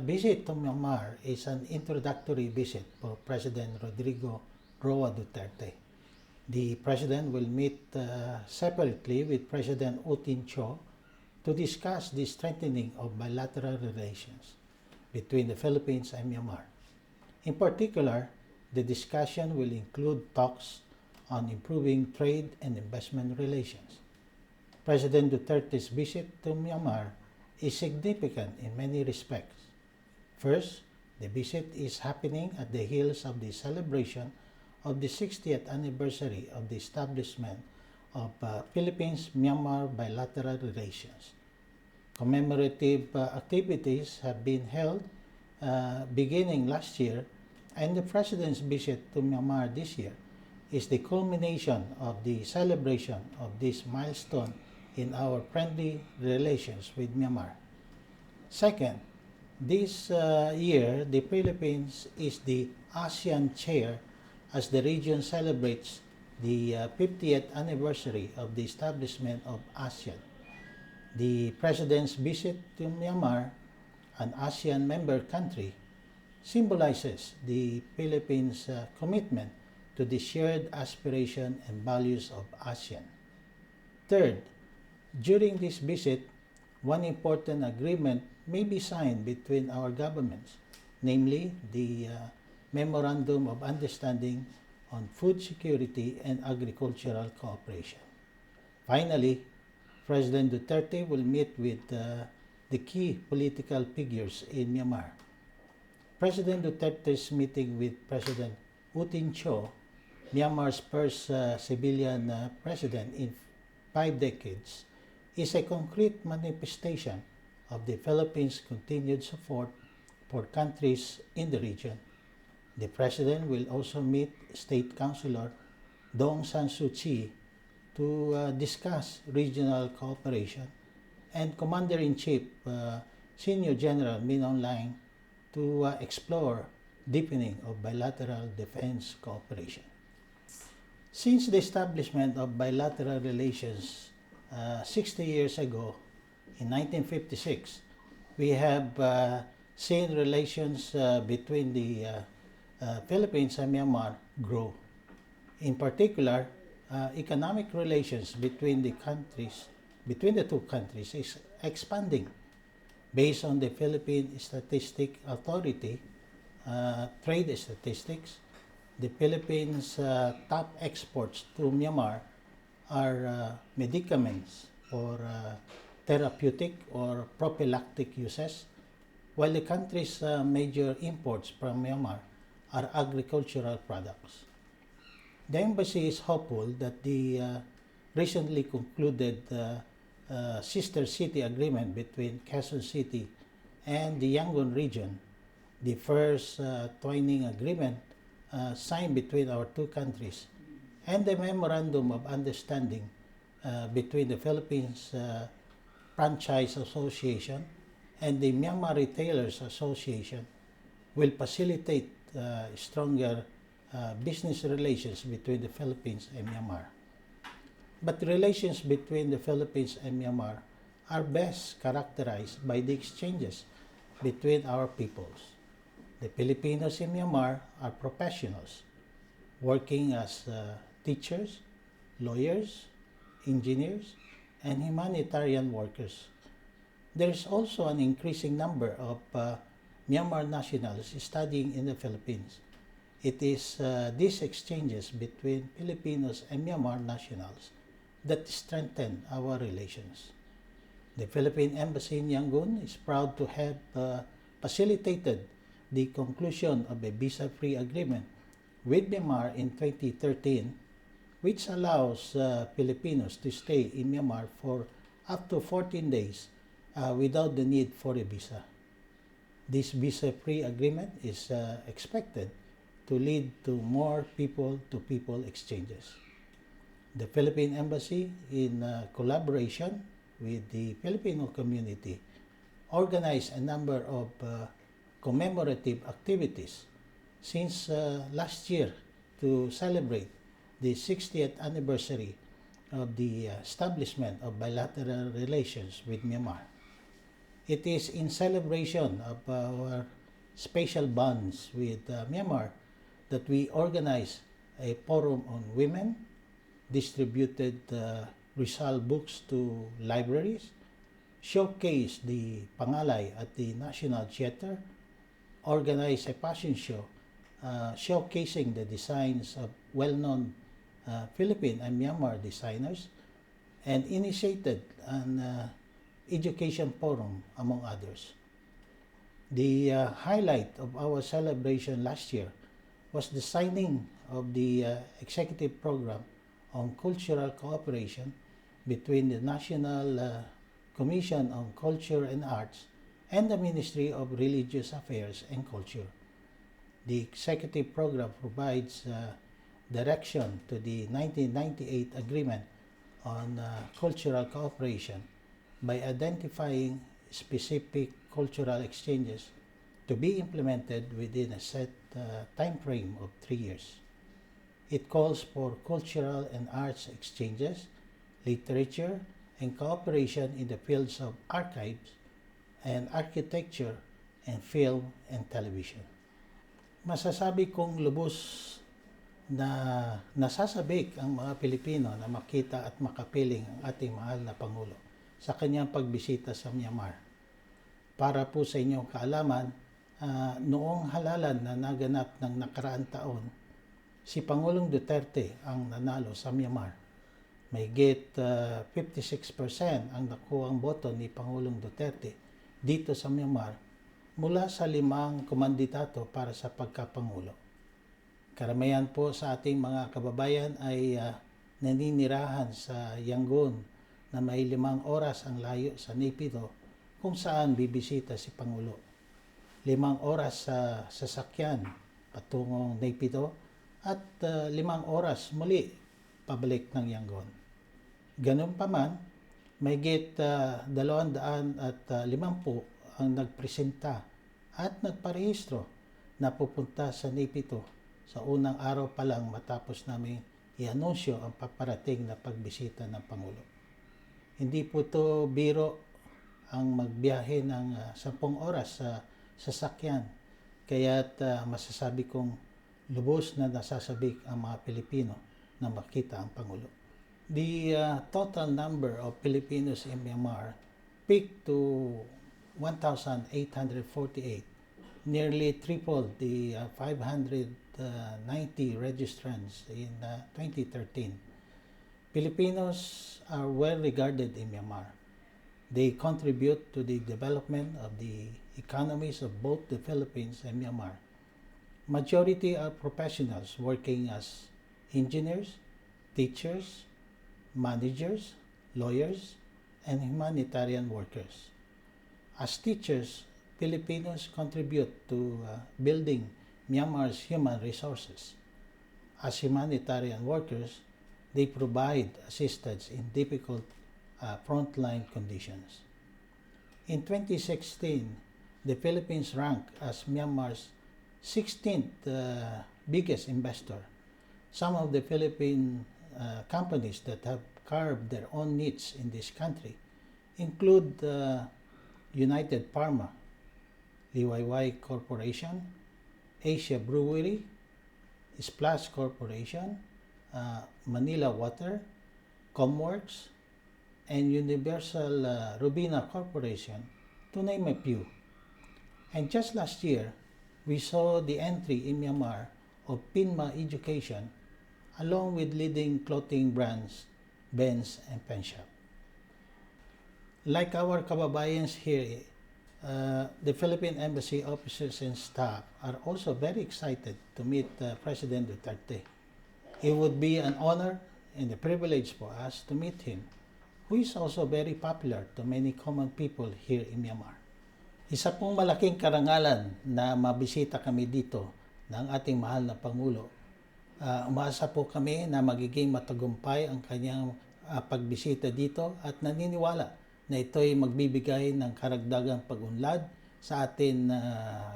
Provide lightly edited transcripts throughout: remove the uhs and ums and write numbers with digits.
visit to Myanmar is an introductory visit for President Rodrigo Roa Duterte. The President will meet separately with President U Tin Cho to discuss the strengthening of bilateral relations between the Philippines and Myanmar. In particular, the discussion will include talks on improving trade and investment relations. President Duterte's visit to Myanmar is significant in many respects. First, the visit is happening at the heels of the celebration of the 60th anniversary of the establishment of Philippines-Myanmar bilateral relations. Commemorative activities have been held beginning last year, and the President's visit to Myanmar this year is the culmination of the celebration of this milestone in our friendly relations with Myanmar. Second, this year, the Philippines is the ASEAN chair as the region celebrates the 50th anniversary of the establishment of ASEAN. The President's visit to Myanmar, an ASEAN member country, symbolizes the Philippines' commitment to the shared aspiration and values of ASEAN. Third, during this visit, one important agreement may be signed between our governments, namely the Memorandum of Understanding on Food Security and Agricultural Cooperation. Finally, President Duterte will meet with the key political figures in Myanmar. President Duterte's meeting with President U Tin Cho, Myanmar's first civilian president in 5 decades, is a concrete manifestation of the Philippines' continued support for countries in the region. The President will also meet State Councilor Daung San Suu Kyi to discuss regional cooperation and Commander-in-Chief Senior General Min Aung Hlaing to explore deepening of bilateral defense cooperation. Since the establishment of bilateral relations 60 years ago, in 1956, we have seen relations between the Philippines and Myanmar grow. In particular, economic relations between the two countries is expanding. Based on the Philippine Statistic Authority trade statistics, the Philippines' top exports to Myanmar are medicaments for therapeutic or prophylactic uses, while the country's major imports from Myanmar are agricultural products. The embassy is hopeful that the recently concluded sister city agreement between Quezon City and the Yangon region, the first twining agreement signed between our two countries, and the Memorandum of Understanding between the Philippines Franchise Association and the Myanmar Retailers Association will facilitate stronger business relations between the Philippines and Myanmar. But relations between the Philippines and Myanmar are best characterized by the exchanges between our peoples. The Filipinos in Myanmar are professionals working as teachers, lawyers, engineers, and humanitarian workers. There is also an increasing number of Myanmar nationals studying in the Philippines. It is these exchanges between Filipinos and Myanmar nationals that strengthen our relations. The Philippine Embassy in Yangon is proud to have facilitated the conclusion of a visa-free agreement with Myanmar in 2013, which allows Filipinos to stay in Myanmar for up to 14 days without the need for a visa. This visa-free agreement is expected to lead to more people-to-people exchanges. The Philippine Embassy, in collaboration with the Filipino community, organized a number of commemorative activities since last year to celebrate the 60th anniversary of the establishment of bilateral relations with Myanmar. It is in celebration of our special bonds with Myanmar that we organize a forum on women, distributed Rizal books to libraries, showcase the Pangalay at the National Theater, organize a fashion show showcasing the designs of well-known Philippine and Myanmar designers, and initiated an education forum, among others. The highlight of our celebration last year was the signing of the executive program on cultural cooperation between the National Commission on Culture and Arts and the Ministry of Religious Affairs and Culture. The executive program provides direction to the 1998 Agreement on Cultural Cooperation by identifying specific cultural exchanges to be implemented within a set time frame of 3 years. It calls for cultural and arts exchanges, literature, and cooperation in the fields of archives and architecture and film and television. Masasabi kong lubos na nasasabik ang mga Pilipino na makita at makapiling ang ating mahal na Pangulo sa kanyang pagbisita sa Myanmar. Para po sa inyong kaalaman, noong halalan na naganap ng nakaraang taon, si Pangulong Duterte ang nanalo sa Myanmar. Mahigit 56% ang nakuhang boto ni Pangulong Duterte dito sa Myanmar mula sa 5 kumandidato para sa pagkapangulo. Karamihan po sa ating mga kababayan ay naninirahan sa Yangon na may 5 oras ang layo sa Naypyidaw kung saan bibisita si Pangulo. 5 oras sa sasakyan patungong Naypyidaw at 5 oras muli pabalik ng Yangon. Ganun pa man, mahigit 250 ang nagpresenta at nagparehistro na pupunta sa Naypyidaw sa unang araw pa lang matapos namin i-anunsyo ang paparating na pagbisita ng Pangulo. Hindi po ito biro ang magbiyahe ng 10 oras sa sasakyan, kaya't masasabi kong lubos na nasasabik ang mga Pilipino na makita ang Pangulo. The total number of Filipinos in Myanmar peaked to 1,848, nearly triple the 590 registrants in 2013. Filipinos are well regarded in Myanmar. They contribute to the development of the economies of both the Philippines and Myanmar. Majority are professionals working as engineers, teachers, managers, lawyers, and humanitarian workers. As teachers, Filipinos contribute to building Myanmar's human resources. As humanitarian workers, they provide assistance in difficult frontline conditions. In 2016, the Philippines ranked as Myanmar's 16th biggest investor. Some of the Philippine companies that have carved their own niche in this country include United Pharma, Liwayway Corporation, Asia Brewery, Splash Corporation, Manila Water, Comworks, and Universal Robina Corporation, to name a few. And just last year, we saw the entry in Myanmar of Pinma Education, along with leading clothing brands, Benz and Penshop. Like our kababayans here, the Philippine Embassy officers and staff are also very excited to meet President Duterte. It would be an honor and a privilege for us to meet him, who is also very popular to many common people here in Myanmar. Isa pong malaking karangalan na mabisita kami dito ng ating mahal na Pangulo. Umaasa po kami na magiging matagumpay ang kanyang pagbisita dito at naniniwala na ito'y magbibigay ng karagdagang pag-unlad sa atin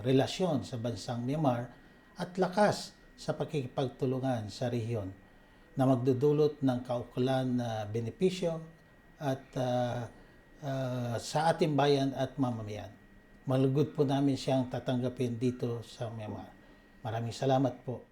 relasyon sa bansang Myanmar at lakas sa pakikipagtulungan sa rehiyon na magdudulot ng kaukulan na benepisyo at sa ating bayan at mamamayan. Malugod po namin siyang tatanggapin dito sa Myanmar. Maraming salamat po.